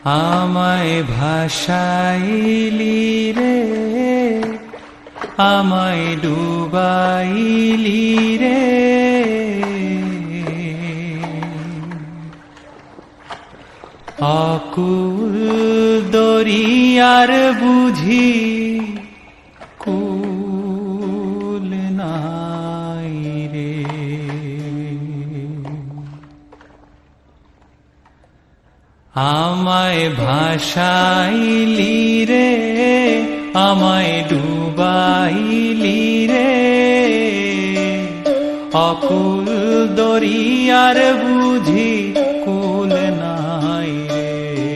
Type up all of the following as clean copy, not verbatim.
আমায় ভাসাইলি রে, আমায় ডুবাইলি রে, অকুল দরিয়ার বুঝি কুল নাই রে। আমায় ভাসাইলি রে, আমায় ডুবাইলি রে, অকুল দরিয়ার বুঝি কুল নাই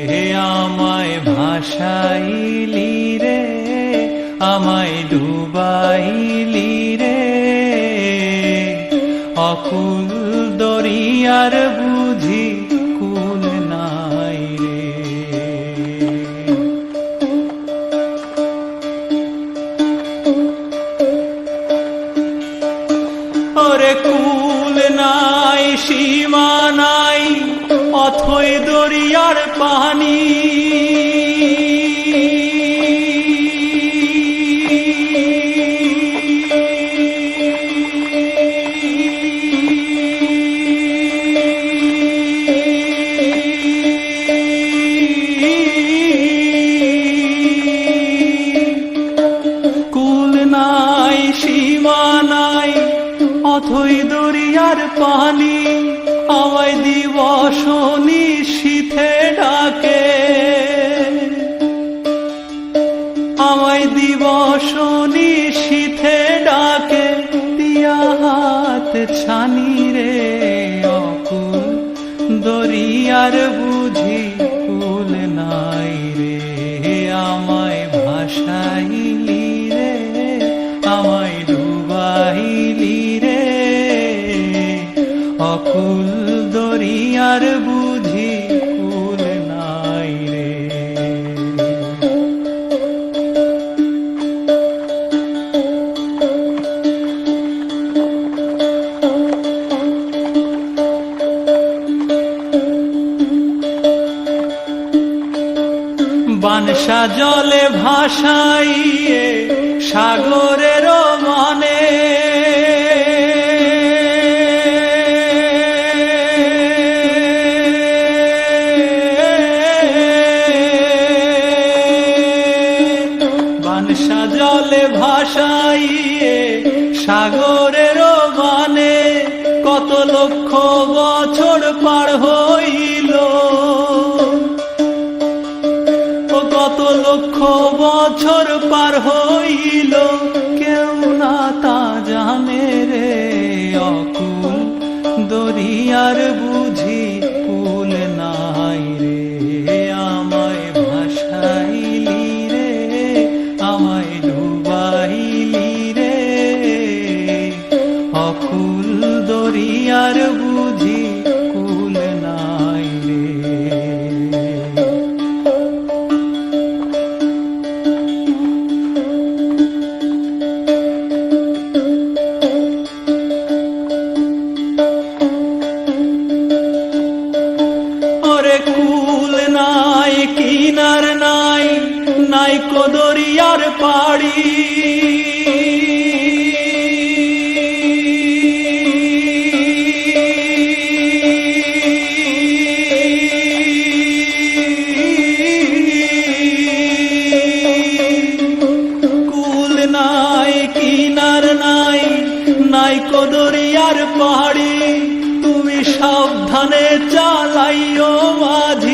রে। আমায় ভাসাইলি রে, আমায় ডুবাইলি রে, অকুল দরিয়ার বুঝি কুল নাই রে। ওরে কুল নাই, সীমা নাই, অথই দরিয়ার পানি, কুল নাই, সীমা নাই, অথই দরিয়ার পানি, আমায় দিবস নিশীথে ডাকে, আমায় দিবস নিশীথে ডাকে, দিয়া হাত ছানি রে, অকুল দরিয়ার বুঝি কুল নাই রে। আমায় ভাসাইলি রে, আমায় ডুবাইলি রে, অকুল দরিয়ার বুঝি কুল নাই রে। বানসা জলে ভাসাইয়ে সাগরের মানে, বানসা জলে ভাসাইয়ে সাগরের মানে, কত লক্ষ বছর পার হইল, কত লক্ষ বছর পার হইল, কেউ না তা জানে রে, অকুল দরিয়ার বুঝি কুল নাই রে। আমায় ভাসাইলি রে, আমায় ডুবাইলি রে, অকুল দরিয়ার বুঝি কুল নাই রে। কুল নাই, কিনার নাই, নাই কো দরিয়ার পাড়ি, কুল নাই, কিনার নাই, নাই কো দরিয়ার পাড়ি, তুমি সাবধানে চালাইও মাঝি।